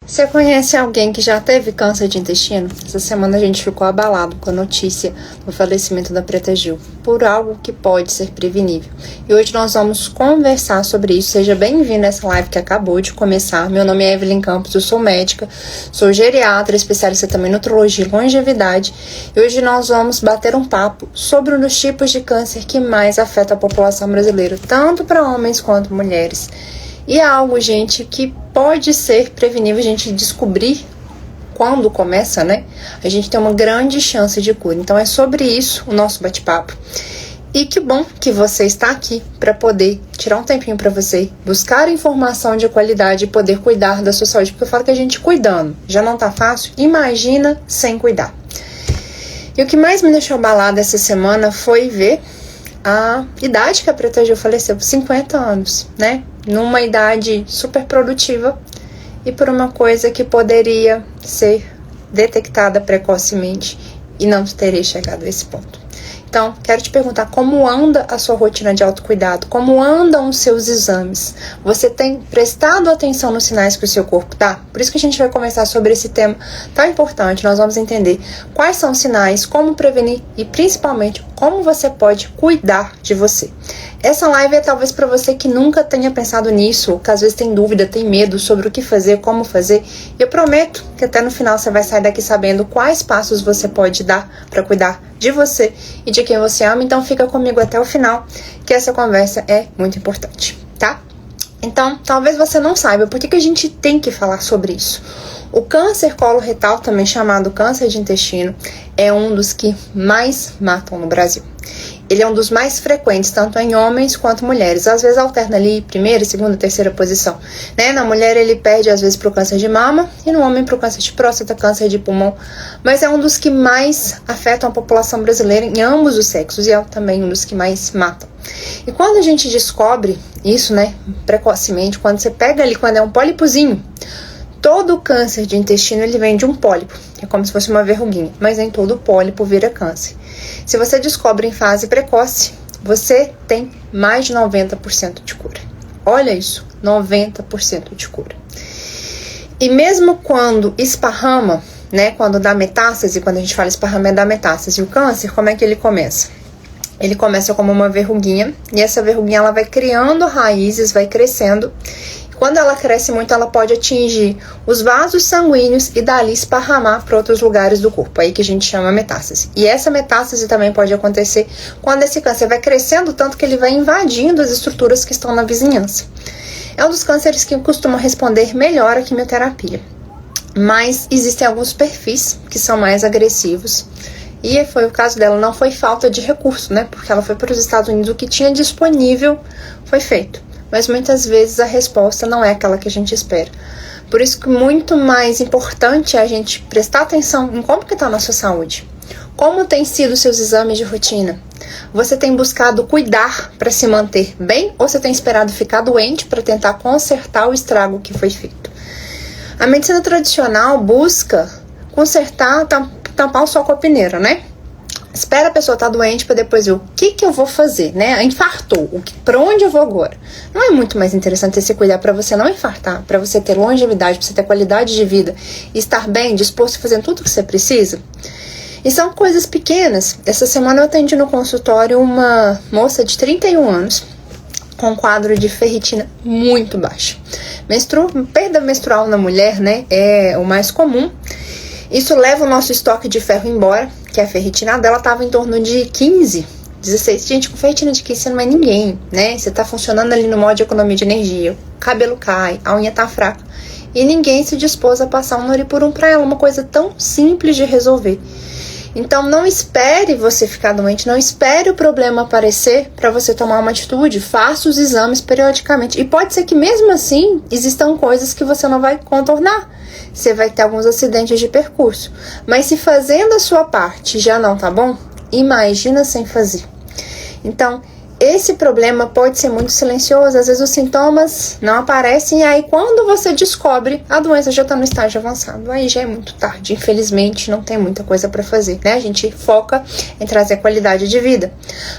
Você conhece alguém que já teve câncer de intestino? Essa semana a gente ficou abalado com a notícia do falecimento da Preta Gil, por algo que pode ser prevenível. E hoje nós vamos conversar sobre isso. Seja bem-vindo nessa live que acabou de começar. Meu nome é Evelyn Campos, eu sou médica, sou geriatra, especialista também em nutrologia e longevidade. E hoje nós vamos bater um papo sobre um dos tipos de câncer que mais afeta a população brasileira, tanto para homens quanto mulheres. E é algo, gente, que pode ser prevenível, a gente descobrir quando começa, né? A gente tem uma grande chance de cura. Então é sobre isso o nosso bate-papo. E que bom que você está aqui para poder tirar um tempinho para você, buscar informação de qualidade e poder cuidar da sua saúde. Porque eu falo que a gente cuidando já não tá fácil, imagina sem cuidar. E o que mais me deixou abalada essa semana foi ver a idade que a Preta Gil faleceu, 50 anos, né? Numa idade super produtiva e por uma coisa que poderia ser detectada precocemente e não teria chegado a esse ponto. Então, quero te perguntar como anda a sua rotina de autocuidado, como andam os seus exames. Você tem prestado atenção nos sinais que o seu corpo dá? Por isso que a gente vai conversar sobre esse tema tão importante. Nós vamos entender quais são os sinais, como prevenir e principalmente como você pode cuidar de você. Essa live é talvez para você que nunca tenha pensado nisso, ou que às vezes tem dúvida, tem medo sobre o que fazer, como fazer. E eu prometo que até no final você vai sair daqui sabendo quais passos você pode dar para cuidar de você e de quem você ama. Então fica comigo até o final, que essa conversa é muito importante, tá? Então, talvez você não saiba por que a gente tem que falar sobre isso. O câncer coloretal, também chamado câncer de intestino, é um dos que mais matam no Brasil. Ele é um dos mais frequentes, tanto em homens quanto mulheres. Às vezes alterna ali primeira, segunda, terceira posição, né? Na mulher ele perde às vezes para o câncer de mama e no homem para o câncer de próstata, câncer de pulmão. Mas é um dos que mais afetam a população brasileira em ambos os sexos e é também um dos que mais matam. E quando a gente descobre isso, né, precocemente, quando você pega ali, quando é um pólipozinho, todo câncer de intestino ele vem de um pólipo, é como se fosse uma verruguinha, mas nem todo pólipo vira câncer. Se você descobre em fase precoce, você tem mais de 90% de cura. Olha isso, 90% de cura. E mesmo quando esparrama, né, quando dá metástase, quando a gente fala esparrama é da metástase, o câncer, como é que ele começa? Ele começa como uma verruguinha, e essa verruguinha ela vai criando raízes, vai crescendo. Quando ela cresce muito, ela pode atingir os vasos sanguíneos e dali esparramar para outros lugares do corpo, aí que a gente chama metástase. E essa metástase também pode acontecer quando esse câncer vai crescendo tanto que ele vai invadindo as estruturas que estão na vizinhança. É um dos cânceres que costuma responder melhor à quimioterapia. Mas existem alguns perfis que são mais agressivos. E foi o caso dela, não foi falta de recurso, né? Porque ela foi para os Estados Unidos, o que tinha disponível foi feito. Mas muitas vezes a resposta não é aquela que a gente espera. Por isso que muito mais importante é a gente prestar atenção em como que está a nossa saúde. Como tem sido os seus exames de rotina? Você tem buscado cuidar para se manter bem ou você tem esperado ficar doente para tentar consertar o estrago que foi feito? A medicina tradicional busca consertar, tampar o sol com a peneira, né? Espera a pessoa estar doente para depois ver o que eu vou fazer, né? Infartou, para onde eu vou agora? Não é muito mais interessante você cuidar para você não infartar, para você ter longevidade, para você ter qualidade de vida, estar bem, disposto a fazer tudo o que você precisa? E são coisas pequenas. Essa semana eu atendi no consultório uma moça de 31 anos, com um quadro de ferritina muito baixo. Perda menstrual na mulher, né, é o mais comum. Isso leva o nosso estoque de ferro embora, que a ferritina dela estava em torno de 15, 16. Gente, com ferritina de 15 você não é ninguém, né? Você tá funcionando ali no modo de economia de energia, o cabelo cai, a unha tá fraca. E ninguém se dispôs a passar um Noripurum pra ela, uma coisa tão simples de resolver. Então não espere você ficar doente, não espere o problema aparecer para você tomar uma atitude, faça os exames periodicamente. E pode ser que mesmo assim existam coisas que você não vai contornar. Você vai ter alguns acidentes de percurso. Mas se fazendo a sua parte já não tá bom, imagina sem fazer. Então, esse problema pode ser muito silencioso, às vezes os sintomas não aparecem, e aí quando você descobre, a doença já está no estágio avançado, aí já é muito tarde, infelizmente não tem muita coisa para fazer, né? A gente foca em trazer qualidade de vida.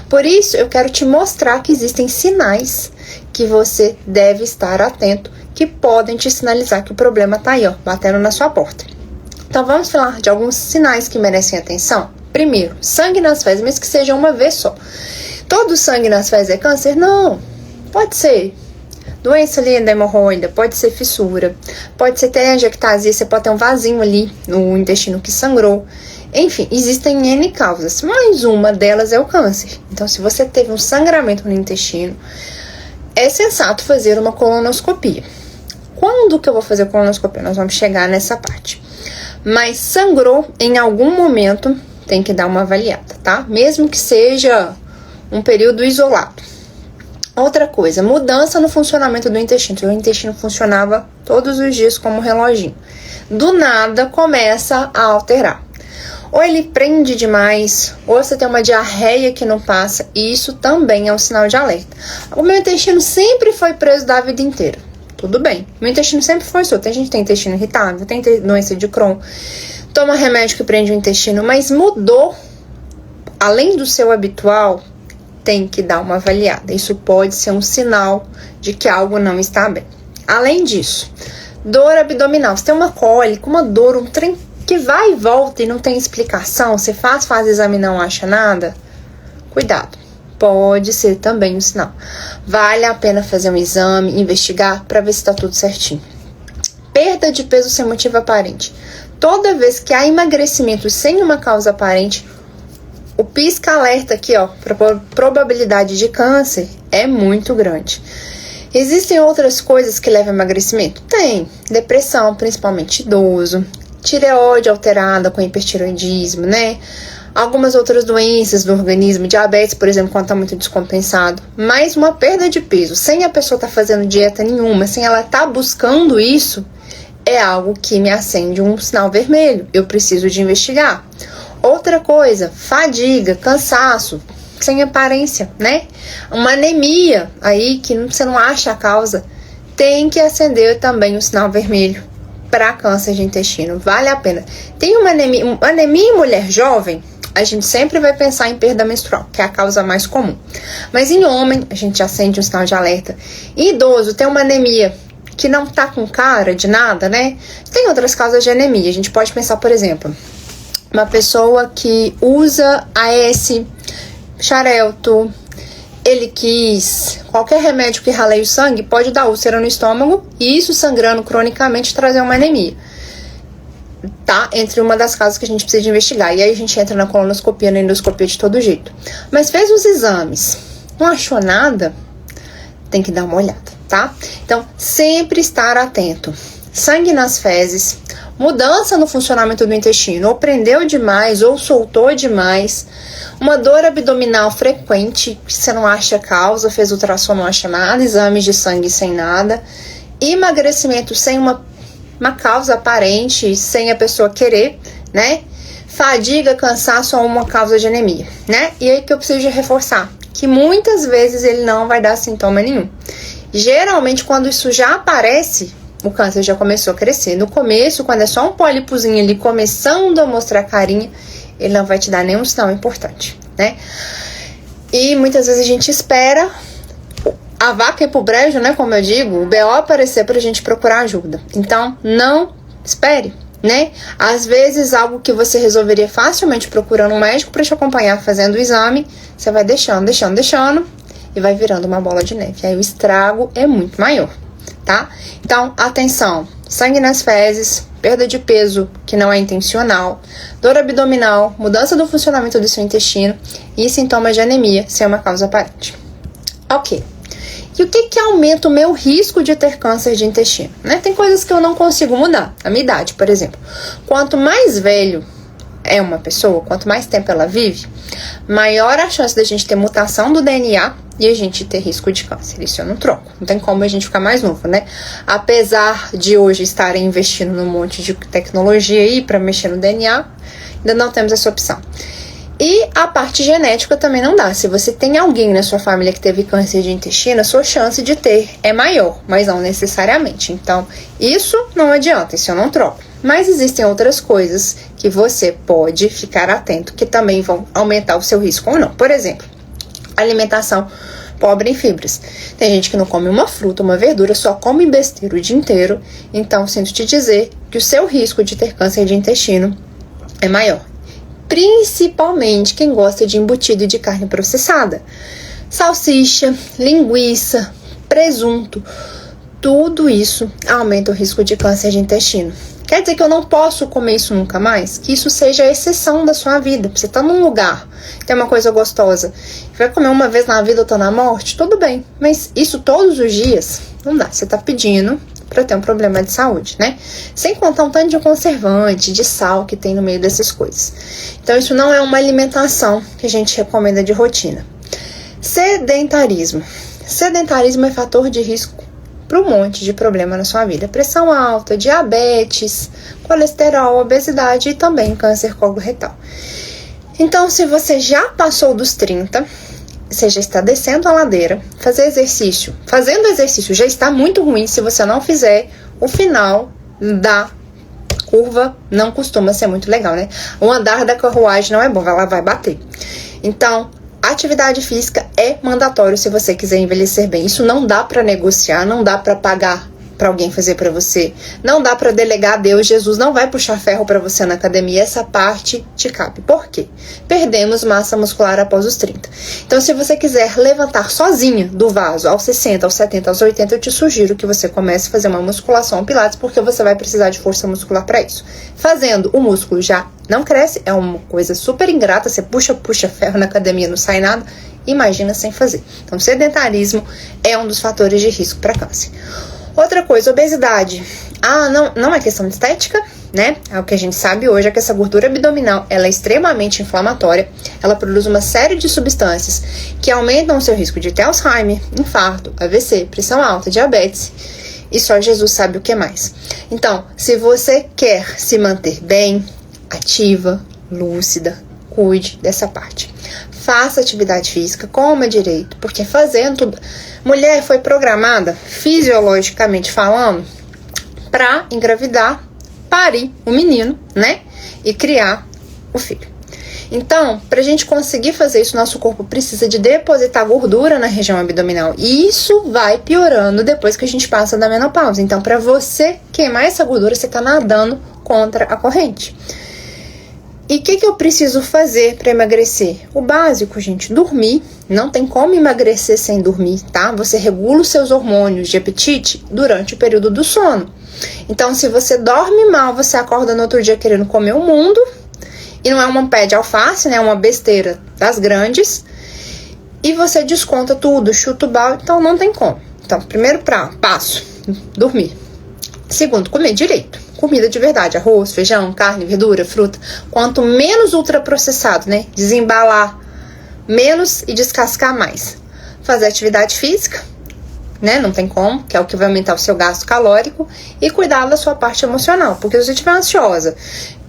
Por isso, eu quero te mostrar que existem sinais que você deve estar atento, que podem te sinalizar que o problema tá aí, ó, batendo na sua porta. Então vamos falar de alguns sinais que merecem atenção. Primeiro, sangue nas fezes, mesmo que seja uma vez só. Todo sangue nas fezes é câncer? Não, pode ser doença ali da hemorroida, pode ser fissura, pode ser telangiectasia, você pode ter um vasinho ali no intestino que sangrou. Enfim, existem N causas, mas uma delas é o câncer. Então, se você teve um sangramento no intestino, é sensato fazer uma colonoscopia. Quando que eu vou fazer a colonoscopia? Nós vamos chegar nessa parte. Mas sangrou em algum momento, tem que dar uma avaliada, tá? Mesmo que seja um período isolado. Outra coisa, mudança no funcionamento do intestino. O intestino funcionava todos os dias como um reloginho. Do nada começa a alterar. Ou ele prende demais, ou você tem uma diarreia que não passa, e isso também é um sinal de alerta. O meu intestino sempre foi preso da vida inteira. Tudo bem, meu intestino sempre foi solto. Tem gente que tem intestino irritável, tem doença de Crohn, toma remédio que prende o intestino, mas mudou, além do seu habitual, tem que dar uma avaliada. Isso pode ser um sinal de que algo não está bem. Além disso, dor abdominal. Você tem uma cólica, uma dor, um trem que vai e volta e não tem explicação. Você faz exame e não acha nada. Cuidado. Pode ser também um sinal. Vale a pena fazer um exame, investigar para ver se está tudo certinho. Perda de peso sem motivo aparente. Toda vez que há emagrecimento sem uma causa aparente, o pisca-alerta aqui, ó, probabilidade de câncer é muito grande. Existem outras coisas que levam a emagrecimento? Tem. Depressão, principalmente idoso. Tireoide alterada com hipertireoidismo, né? Algumas outras doenças do organismo, diabetes, por exemplo, quando está muito descompensado. Mas uma perda de peso, sem a pessoa estar fazendo dieta nenhuma, sem ela estar buscando isso, é algo que me acende um sinal vermelho. Eu preciso de investigar. Outra coisa, fadiga, cansaço, sem aparência, né? Uma anemia aí que você não acha a causa, tem que acender também o sinal vermelho para câncer de intestino. Vale a pena. Tem uma anemia em mulher jovem, a gente sempre vai pensar em perda menstrual, que é a causa mais comum. Mas em homem, a gente acende um sinal de alerta. Em idoso, tem uma anemia que não tá com cara de nada, né? Tem outras causas de anemia. A gente pode pensar, por exemplo, uma pessoa que usa AS, Xarelto, Eliquis, qualquer remédio que raleie o sangue pode dar úlcera no estômago e isso sangrando cronicamente trazer uma anemia. Tá? Entre uma das causas que a gente precisa de investigar. E aí a gente entra na colonoscopia, na endoscopia de todo jeito. Mas fez os exames, não achou nada, tem que dar uma olhada, tá? Então, sempre estar atento. Sangue nas fezes, mudança no funcionamento do intestino, ou prendeu demais, ou soltou demais, uma dor abdominal frequente, que você não acha causa, fez ultrassom, não acha nada, exames de sangue sem nada, emagrecimento sem uma causa aparente, sem a pessoa querer, né? Fadiga, cansaço ou uma causa de anemia, né? E aí que eu preciso de reforçar, que muitas vezes ele não vai dar sintoma nenhum. Geralmente, quando isso já aparece, o câncer já começou a crescer. No começo, quando é só um pólipozinho ali começando a mostrar carinha, ele não vai te dar nenhum sinal importante, né? E muitas vezes a gente espera a vaca ir pro brejo, né? Como eu digo, o BO aparecer pra gente procurar ajuda. Então, não espere, né? Às vezes, algo que você resolveria facilmente procurando um médico pra te acompanhar fazendo o exame, você vai deixando e vai virando uma bola de neve. Aí o estrago é muito maior, tá? Então, atenção, sangue nas fezes, perda de peso que não é intencional, dor abdominal, mudança do funcionamento do seu intestino e sintomas de anemia sem uma causa aparente. Ok. E o que aumenta o meu risco de ter câncer de intestino? Né? Tem coisas que eu não consigo mudar. A minha idade, por exemplo. Quanto mais velho é uma pessoa, quanto mais tempo ela vive, maior a chance da gente ter mutação do DNA e a gente ter risco de câncer. Isso eu não troco. Não tem como a gente ficar mais novo, né? Apesar de hoje estarem investindo num monte de tecnologia aí para mexer no DNA, ainda não temos essa opção. E a parte genética também não dá. Se você tem alguém na sua família que teve câncer de intestino, a sua chance de ter é maior, mas não necessariamente. Então, isso não adianta, isso eu não troco. Mas existem outras coisas que você pode ficar atento, que também vão aumentar o seu risco ou não. Por exemplo, alimentação pobre em fibras. Tem gente que não come uma fruta, uma verdura, só come besteira o dia inteiro. Então, sinto te dizer que o seu risco de ter câncer de intestino é maior. Principalmente quem gosta de embutido e de carne processada. Salsicha, linguiça, presunto, tudo isso aumenta o risco de câncer de intestino. Quer dizer que eu não posso comer isso nunca mais? Que isso seja a exceção da sua vida. Você tá num lugar, tem uma coisa gostosa, vai comer uma vez na vida ou tá na morte? Tudo bem, mas isso todos os dias não dá. Você tá pedindo para ter um problema de saúde, né? Sem contar um tanto de conservante, de sal que tem no meio dessas coisas. Então isso não é uma alimentação que a gente recomenda de rotina. Sedentarismo. Sedentarismo é fator de risco para um monte de problema na sua vida. Pressão alta, diabetes, colesterol, obesidade e também câncer coloretal. Então, se você já passou dos 30, você já está descendo a ladeira, fazendo exercício já está muito ruim. Se você não fizer, o final da curva não costuma ser muito legal, né? O andar da carruagem não é bom, ela vai bater. Então, atividade física é mandatório se você quiser envelhecer bem. Isso não dá para negociar, não dá para pagar para alguém fazer para você, não dá para delegar a Deus. Jesus não vai puxar ferro para você na academia, essa parte te cabe. Por quê? Perdemos massa muscular após os 30. Então, se você quiser levantar sozinha do vaso aos 60, aos 70, aos 80, eu te sugiro que você comece a fazer uma musculação pilates, porque você vai precisar de força muscular para isso. Fazendo, o músculo já não cresce, é uma coisa super ingrata, você puxa ferro na academia, não sai nada, imagina sem fazer. Então, sedentarismo é um dos fatores de risco para câncer. Outra coisa, obesidade. Não é questão de estética, né? É o que a gente sabe hoje, é que essa gordura abdominal, ela é extremamente inflamatória, ela produz uma série de substâncias que aumentam o seu risco de ter Alzheimer, infarto, AVC, pressão alta, diabetes, e só Jesus sabe o que mais. Então, se você quer se manter bem, ativa, lúcida, cuide dessa parte. Faça atividade física, coma direito, porque fazendo tudo... Mulher foi programada, fisiologicamente falando, para engravidar, parir o menino, né? E criar o filho. Então, pra gente conseguir fazer isso, nosso corpo precisa de depositar gordura na região abdominal. E isso vai piorando depois que a gente passa da menopausa. Então, pra você queimar essa gordura, você tá nadando contra a corrente. E o que eu preciso fazer para emagrecer? O básico, gente, dormir. Não tem como emagrecer sem dormir, tá? Você regula os seus hormônios de apetite durante o período do sono. Então, se você dorme mal, você acorda no outro dia querendo comer o mundo. E não é uma pé de alface, né? É uma besteira das grandes. E você desconta tudo, chuta o balde, então não tem como. Então, primeiro passo, dormir. Segundo, comer direito. Comida de verdade, arroz, feijão, carne, verdura, fruta. Quanto menos ultraprocessado, né? Desembalar menos e descascar mais. Fazer atividade física, né? Não tem como, que é o que vai aumentar o seu gasto calórico. E cuidar da sua parte emocional. Porque se você estiver ansiosa,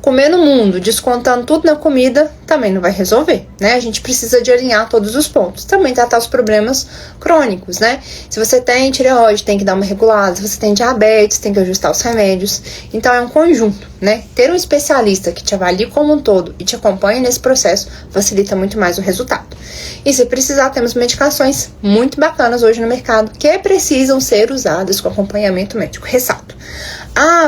comer no mundo, descontando tudo na comida, também não vai resolver, né? A gente precisa de alinhar todos os pontos. Também tratar os problemas crônicos, né? Se você tem tireoide, tem que dar uma regulada. Se você tem diabetes, tem que ajustar os remédios. Então, é um conjunto, né? Ter um especialista que te avalie como um todo e te acompanhe nesse processo facilita muito mais o resultado. E se precisar, temos medicações muito bacanas hoje no mercado que precisam ser usadas com acompanhamento médico. Ressalto.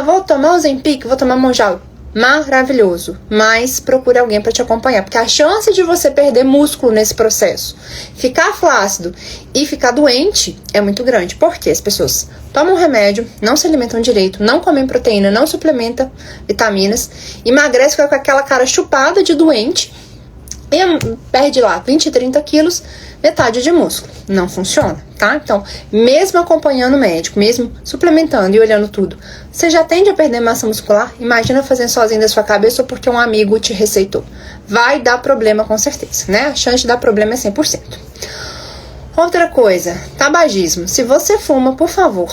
Vou tomar o Ozempic, vou tomar Mounjaro. Maravilhoso, mas procure alguém para te acompanhar, porque a chance de você perder músculo nesse processo, ficar flácido e ficar doente é muito grande, porque as pessoas tomam remédio, não se alimentam direito, não comem proteína, não suplementam vitaminas, emagrece com aquela cara chupada de doente e perde lá 20, 30 quilos, metade de músculo. Não funciona, tá? Então, mesmo acompanhando o médico, mesmo suplementando e olhando tudo, você já tende a perder massa muscular? Imagina fazendo sozinho da sua cabeça ou porque um amigo te receitou. Vai dar problema com certeza, né? A chance de dar problema é 100%. Outra coisa, tabagismo. Se você fuma, por favor,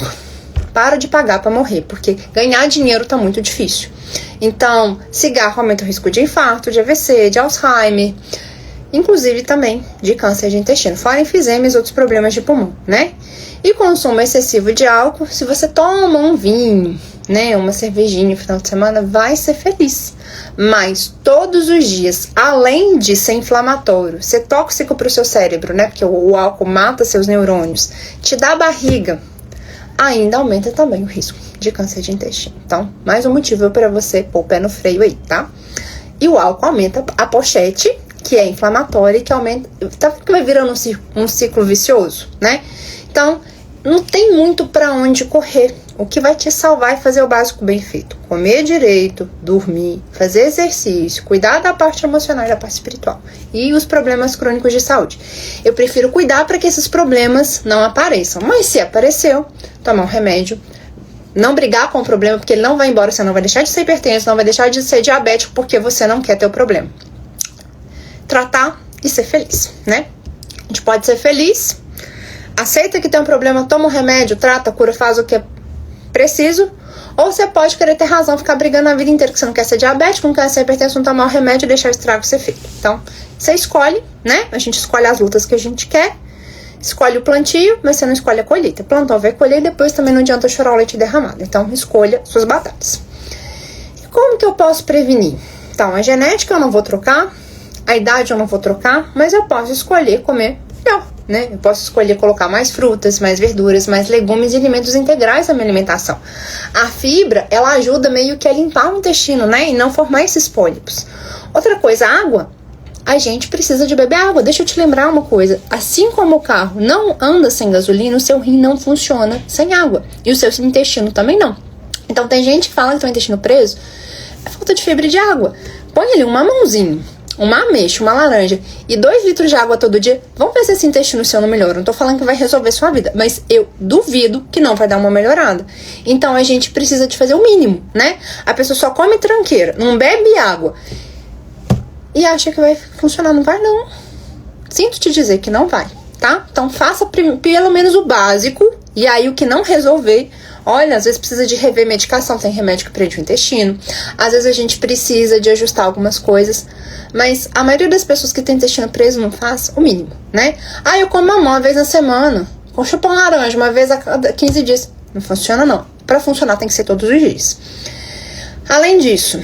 para de pagar para morrer, porque ganhar dinheiro tá muito difícil. Então, cigarro aumenta o risco de infarto, de AVC, de Alzheimer, inclusive também de câncer de intestino, fora enfisema e outros problemas de pulmão, né? E consumo excessivo de álcool, se você toma um vinho né, uma cervejinha no final de semana, vai ser feliz. Mas todos os dias, além de ser inflamatório, ser tóxico para o seu cérebro, né, porque o álcool mata seus neurônios, te dá barriga, ainda aumenta também o risco de câncer de intestino. Então, mais um motivo para você pôr o pé no freio aí, tá? E o álcool aumenta a pochete, que é inflamatória e que aumenta, tá vendo que vai virando um ciclo vicioso, né? Então, não tem muito para onde correr. O que vai te salvar é fazer o básico bem feito. Comer direito, dormir, fazer exercício, cuidar da parte emocional e da parte espiritual. E os problemas crônicos de saúde. Eu prefiro cuidar para que esses problemas não apareçam. Mas se apareceu, tomar um remédio. Não brigar com o problema, porque ele não vai embora. Você não vai deixar de ser hipertenso, não vai deixar de ser diabético, porque você não quer ter o problema. Tratar e ser feliz, né? A gente pode ser feliz, aceita que tem um problema, toma um remédio, trata, cura, faz o que é preciso, ou você pode querer ter razão, ficar brigando a vida inteira que você não quer ser diabético, não quer ser hipertenso, não tomar o remédio e deixar o estrago ser feito. Então, você escolhe, né? A gente escolhe as lutas que a gente quer, escolhe o plantio, mas você não escolhe a colheita. Plantou, vai colher e depois também não adianta chorar o leite derramado. Então, escolha suas batatas. E como que eu posso prevenir? Então, a genética eu não vou trocar, a idade eu não vou trocar, mas eu posso escolher comer melhor, né? Eu posso escolher colocar mais frutas, mais verduras, mais legumes e alimentos integrais na minha alimentação. A fibra, ela ajuda meio que a limpar o intestino, né? E não formar esses pólipos. Outra coisa, a água. A gente precisa de beber água. Deixa eu te lembrar uma coisa. Assim como o carro não anda sem gasolina, o seu rim não funciona sem água. E o seu intestino também não. Então tem gente que fala que tem o intestino preso. É falta de fibra de água. Põe ali um mamãozinho, uma ameixa, uma laranja e 2 litros de água todo dia. Vamos ver se esse intestino seu não melhora. Não tô falando que vai resolver sua vida, mas eu duvido que não vai dar uma melhorada. Então a gente precisa de fazer o mínimo, né? A pessoa só come tranqueira, não bebe água e acha que vai funcionar. Não vai, não. Sinto te dizer que não vai, tá? Então faça pelo menos o básico. E aí o que não resolver, olha, às vezes precisa de rever medicação, tem remédio que prende o intestino. Às vezes a gente precisa de ajustar algumas coisas. Mas a maioria das pessoas que tem intestino preso não faz o mínimo, né? Ah, eu como mamão uma vez na semana, com chupão laranja uma vez a cada 15 dias. Não funciona, não. Pra funcionar tem que ser todos os dias. Além disso,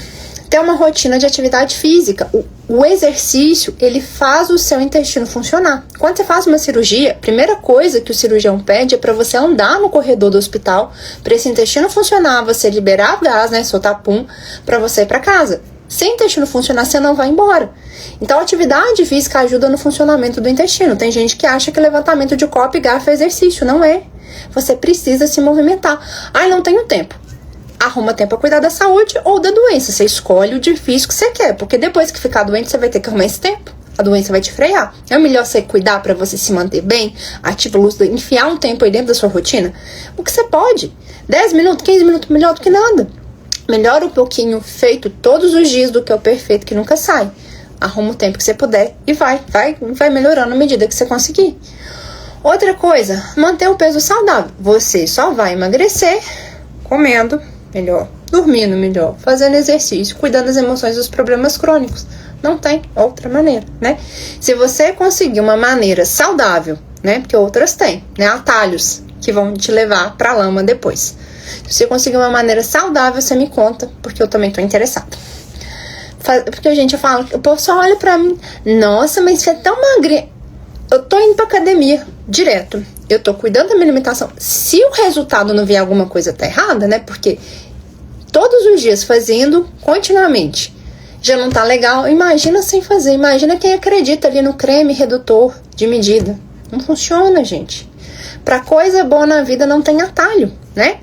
ter uma rotina de atividade física. O exercício, ele faz o seu intestino funcionar. Quando você faz uma cirurgia, a primeira coisa que o cirurgião pede é para você andar no corredor do hospital, para esse intestino funcionar, você liberar gás, né, soltar pum, para você ir para casa. Se o intestino funcionar, você não vai embora. Então, a atividade física ajuda no funcionamento do intestino. Tem gente que acha que levantamento de copo e garfo é exercício. Não é. Você precisa se movimentar. Ah, não tenho tempo. Arruma tempo para cuidar da saúde ou da doença. Você escolhe o difícil que você quer, porque depois que ficar doente, você vai ter que arrumar esse tempo. A doença vai te frear. É melhor você cuidar para você se manter bem, ativo, lúcido, enfiar um tempo aí dentro da sua rotina. O que você pode. 10 minutos, 15 minutos, melhor do que nada. Melhora um pouquinho feito todos os dias do que o perfeito que nunca sai. Arruma o tempo que você puder e vai melhorando à medida que você conseguir. Outra coisa, manter o peso saudável. Você só vai emagrecer comendo melhor, dormindo melhor, fazendo exercício, cuidando das emoções e dos problemas crônicos. Não tem outra maneira, né? Se você conseguir uma maneira saudável, né? Porque outras têm, né? Atalhos que vão te levar pra lama depois. Se você conseguir uma maneira saudável, você me conta, porque eu também tô interessada. Porque a gente fala, o povo só olha pra mim, nossa, mas você é tão magrinha. Eu tô indo pra academia direto. Eu tô cuidando da minha alimentação. Se o resultado não vier, alguma coisa tá errada, né? Porque todos os dias fazendo continuamente já não tá legal. Imagina sem fazer. Imagina quem acredita ali no creme redutor de medida. Não funciona, gente. Pra coisa boa na vida não tem atalho, né?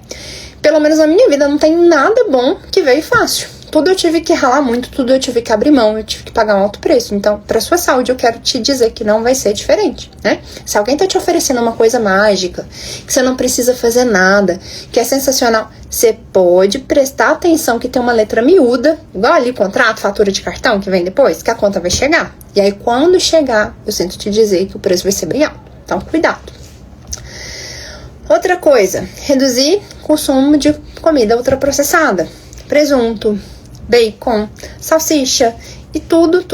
Pelo menos na minha vida não tem nada bom que veio fácil. Tudo eu tive que ralar muito, tudo eu tive que abrir mão, eu tive que pagar um alto preço. Então, pra sua saúde, eu quero te dizer que não vai ser diferente, né? Se alguém tá te oferecendo uma coisa mágica, que você não precisa fazer nada, que é sensacional, você pode prestar atenção que tem uma letra miúda, igual ali, contrato, fatura de cartão, que vem depois, que a conta vai chegar. E aí, quando chegar, eu sinto te dizer que o preço vai ser bem alto. Então, cuidado. Outra coisa, reduzir o consumo de comida ultraprocessada. Presunto, bacon, salsicha e tudo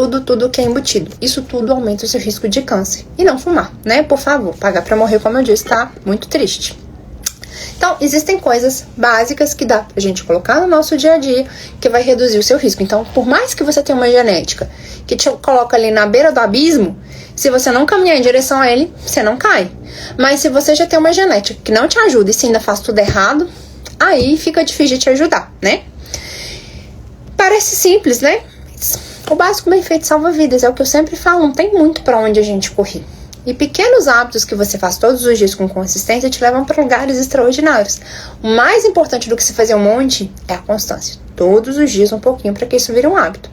que é embutido. Isso tudo aumenta o seu risco de câncer. E não fumar, né? Por favor, pagar pra morrer, como eu disse, tá muito triste. Então, existem coisas básicas que dá pra gente colocar no nosso dia a dia que vai reduzir o seu risco. Então, por mais que você tenha uma genética que te coloca ali na beira do abismo, se você não caminhar em direção a ele, você não cai. Mas se você já tem uma genética que não te ajuda e se ainda faz tudo errado, aí fica difícil de te ajudar, né? Parece simples, né? O básico bem feito salva vidas, é o que eu sempre falo, não tem muito pra onde a gente correr. E pequenos hábitos que você faz todos os dias com consistência te levam para lugares extraordinários. O mais importante do que se fazer um monte é a constância. Todos os dias um pouquinho para que isso vire um hábito.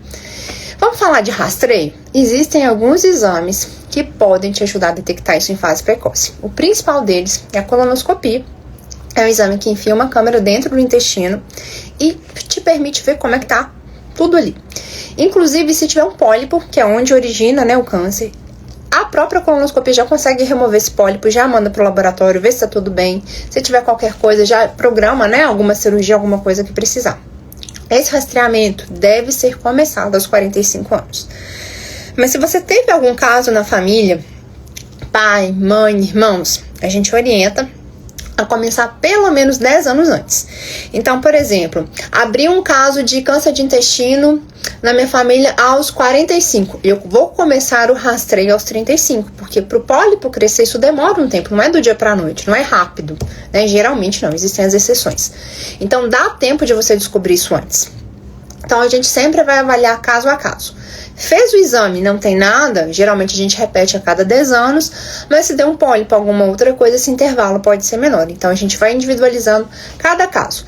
Vamos falar de rastreio? Existem alguns exames que podem te ajudar a detectar isso em fase precoce. O principal deles é a colonoscopia. É um exame que enfia uma câmera dentro do intestino e te permite ver como é que tá tudo ali. Inclusive, se tiver um pólipo, que é onde origina, né, o câncer, a própria colonoscopia já consegue remover esse pólipo, já manda pro laboratório, ver se tá tudo bem. Se tiver qualquer coisa, já programa, né, alguma cirurgia, alguma coisa que precisar. Esse rastreamento deve ser começado aos 45 anos. Mas se você teve algum caso na família, pai, mãe, irmãos, a gente orienta a começar pelo menos 10 anos antes. Então, por exemplo, abri um caso de câncer de intestino na minha família aos 45. Eu vou começar o rastreio aos 35, porque pro pólipo crescer isso demora um tempo, não é do dia pra noite, não é rápido, né? Geralmente não, existem as exceções. Então, dá tempo de você descobrir isso antes. Então, a gente sempre vai avaliar caso a caso. Fez o exame, não tem nada, geralmente a gente repete a cada 10 anos, mas se der um pólipo, alguma outra coisa, esse intervalo pode ser menor. Então, a gente vai individualizando cada caso.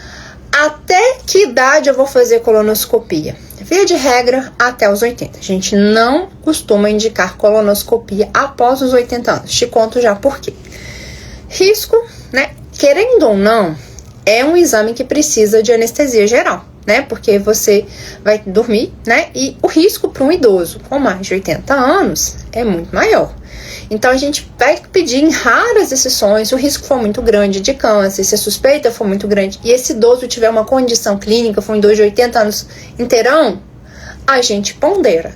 Até que idade eu vou fazer colonoscopia? Via de regra, até os 80. A gente não costuma indicar colonoscopia após os 80 anos. Te conto já por quê. Risco, né? Querendo ou não, é um exame que precisa de anestesia geral, né? Porque você vai dormir, né? E o risco para um idoso com mais de 80 anos é muito maior. Então, a gente vai pedir em raras exceções, se o risco for muito grande de câncer, se a suspeita for muito grande, e esse idoso tiver uma condição clínica, for um idoso de 80 anos inteirão, a gente pondera.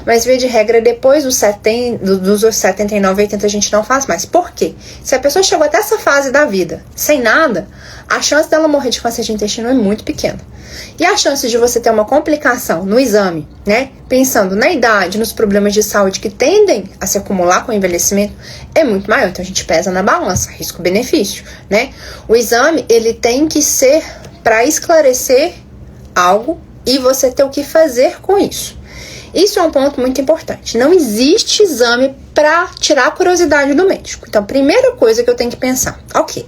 Mas, via de regra, depois dos 79, 80, a gente não faz mais. Por quê? Se a pessoa chegou até essa fase da vida sem nada, a chance dela morrer de câncer de intestino é muito pequena. E a chance de você ter uma complicação no exame, né, pensando na idade, nos problemas de saúde que tendem a se acumular com o envelhecimento, é muito maior. Então, a gente pesa na balança, risco-benefício, né? O exame, ele tem que ser para esclarecer algo e você ter o que fazer com isso. Isso é um ponto muito importante. Não existe exame para tirar a curiosidade do médico. Então, a primeira coisa que eu tenho que pensar, ok,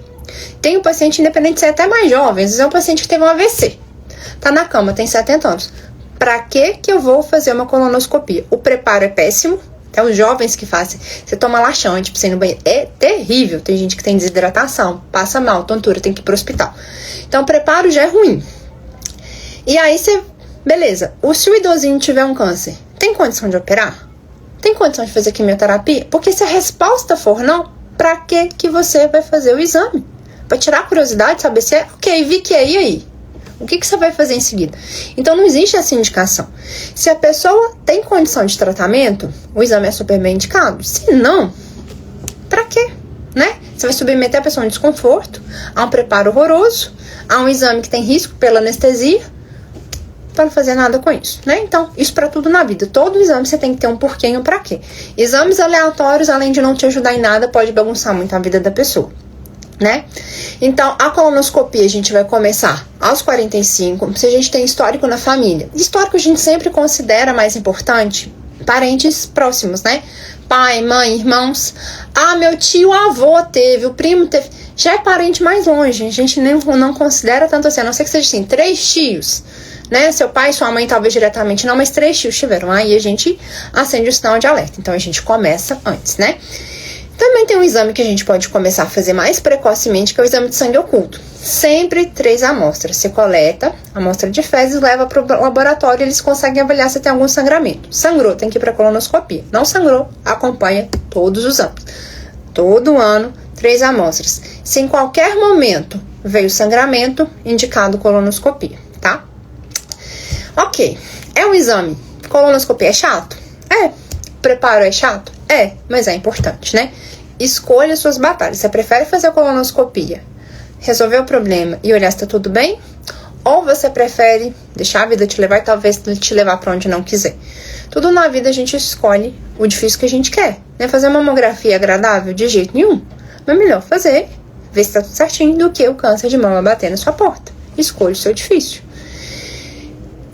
tem um paciente, independente de ser até mais jovem, às vezes é um paciente que teve um AVC, tá na cama, tem 70 anos. Pra que eu vou fazer uma colonoscopia? O preparo é péssimo, é os jovens que fazem. Você toma laxante pra você ir no banheiro, é terrível. Tem gente que tem desidratação, passa mal, tontura, tem que ir pro hospital. Então, o preparo já é ruim. E aí você, beleza, se o idosinho tiver um câncer, tem condição de operar? Tem condição de fazer quimioterapia? Porque se a resposta for não, pra que você vai fazer o exame? Pra tirar a curiosidade, saber se é, ok, vi que é, e aí? O que você vai fazer em seguida? Então, não existe essa indicação. Se a pessoa tem condição de tratamento, o exame é super bem indicado. Se não, pra quê? Né? Você vai submeter a pessoa a um desconforto, a um preparo horroroso, a um exame que tem risco pela anestesia, para não fazer nada com isso, né? Então, isso para tudo na vida. Todo exame você tem que ter um porquê e um pra quê. Exames aleatórios, além de não te ajudar em nada, pode bagunçar muito a vida da pessoa, né? Então, a colonoscopia a gente vai começar aos 45, se a gente tem histórico na família. Histórico a gente sempre considera mais importante parentes próximos, né? Pai, mãe, irmãos. Ah, meu tio, avô teve, o primo teve. Já é parente mais longe, a gente não considera tanto assim, a não ser que seja assim, 3 tios, né? Seu pai e sua mãe talvez diretamente não, mas 3 tios tiveram. Aí a gente acende o sinal de alerta. Então, a gente começa antes, né? Também tem um exame que a gente pode começar a fazer mais precocemente, que é o exame de sangue oculto. Sempre 3 amostras. Você coleta a amostra de fezes, leva para o laboratório e eles conseguem avaliar se tem algum sangramento. Sangrou, tem que ir para colonoscopia. Não sangrou, acompanha todos os anos. Todo ano, 3 amostras. Se em qualquer momento veio sangramento, indicado colonoscopia, tá? Ok, é um exame. Colonoscopia é chato? É. Preparo é chato? É, mas é importante, né? Escolha suas batalhas. Você prefere fazer a colonoscopia resolver o problema e olhar se tá tudo bem? Ou você prefere deixar a vida te levar e talvez te levar para onde não quiser? Tudo na vida a gente escolhe o difícil que a gente quer. Né? Fazer uma mamografia agradável? De jeito nenhum. Mas é melhor fazer, ver se tá tudo certinho, do que o câncer de mama bater na sua porta. Escolha o seu difícil.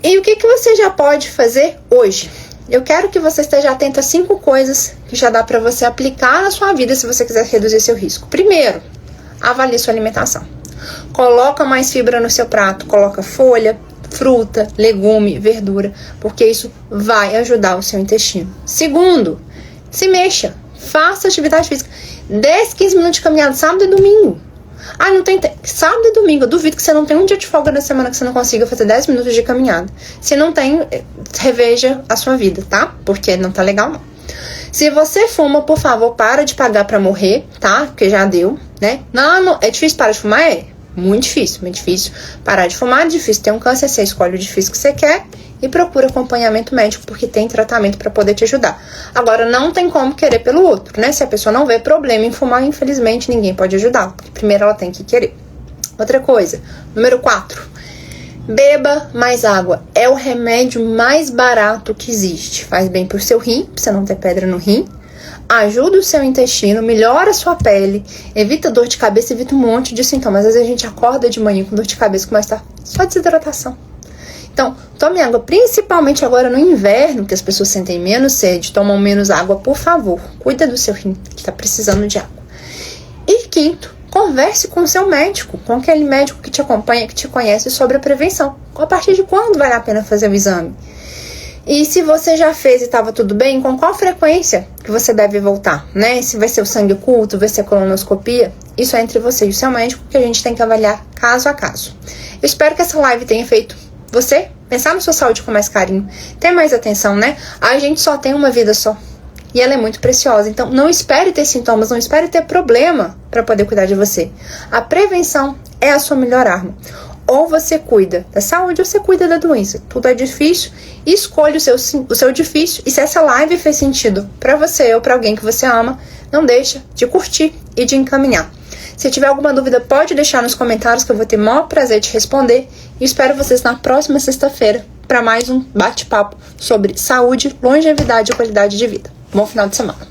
E o que você já pode fazer hoje? Eu quero que você esteja atento a 5 coisas que já dá para você aplicar na sua vida se você quiser reduzir seu risco. Primeiro, avalie sua alimentação. Coloca mais fibra no seu prato, coloca folha, fruta, legume, verdura, porque isso vai ajudar o seu intestino. Segundo, se mexa, faça atividade física. 10, 15 minutos de caminhada, sábado e domingo. Ah, não tem sábado e domingo, eu duvido que você não tenha um dia de folga na semana que você não consiga fazer 10 minutos de caminhada. Se não tem, reveja a sua vida, tá? Porque não tá legal não. Se você fuma, por favor, para de pagar pra morrer, tá? Porque já deu, né? Não, é difícil parar de fumar? É muito difícil parar de fumar, é difícil ter um câncer, você escolhe o difícil que você quer e procura acompanhamento médico, porque tem tratamento para poder te ajudar. Agora, não tem como querer pelo outro, né? Se a pessoa não vê problema em fumar, infelizmente, ninguém pode ajudar, porque primeiro ela tem que querer. Outra coisa, número 4, beba mais água. É o remédio mais barato que existe. Faz bem pro seu rim, pra você não ter pedra no rim. Ajuda o seu intestino, melhora a sua pele, evita dor de cabeça, evita um monte de sintomas. Às vezes a gente acorda de manhã com dor de cabeça, começa a estar só desidratação. Então, tome água, principalmente agora no inverno, que as pessoas sentem menos sede, tomam menos água, por favor. Cuida do seu rim, que está precisando de água. E quinto, converse com o seu médico, com aquele médico que te acompanha, que te conhece sobre a prevenção. A partir de quando vale a pena fazer o exame? E se você já fez e estava tudo bem, com qual frequência que você deve voltar, né? Se vai ser o sangue oculto, vai ser a colonoscopia, isso é entre você e o seu médico, que a gente tem que avaliar caso a caso. Eu espero que essa live tenha feito você pensar na sua saúde com mais carinho, ter mais atenção, né? A gente só tem uma vida só e ela é muito preciosa, então não espere ter sintomas, não espere ter problema para poder cuidar de você. A prevenção é a sua melhor arma. Ou você cuida da saúde ou você cuida da doença. Tudo é difícil, escolha o seu difícil. E se essa live fez sentido para você ou para alguém que você ama, não deixa de curtir e de encaminhar. Se tiver alguma dúvida, pode deixar nos comentários que eu vou ter o maior prazer de responder. E espero vocês na próxima sexta-feira para mais um bate-papo sobre saúde, longevidade e qualidade de vida. Bom final de semana.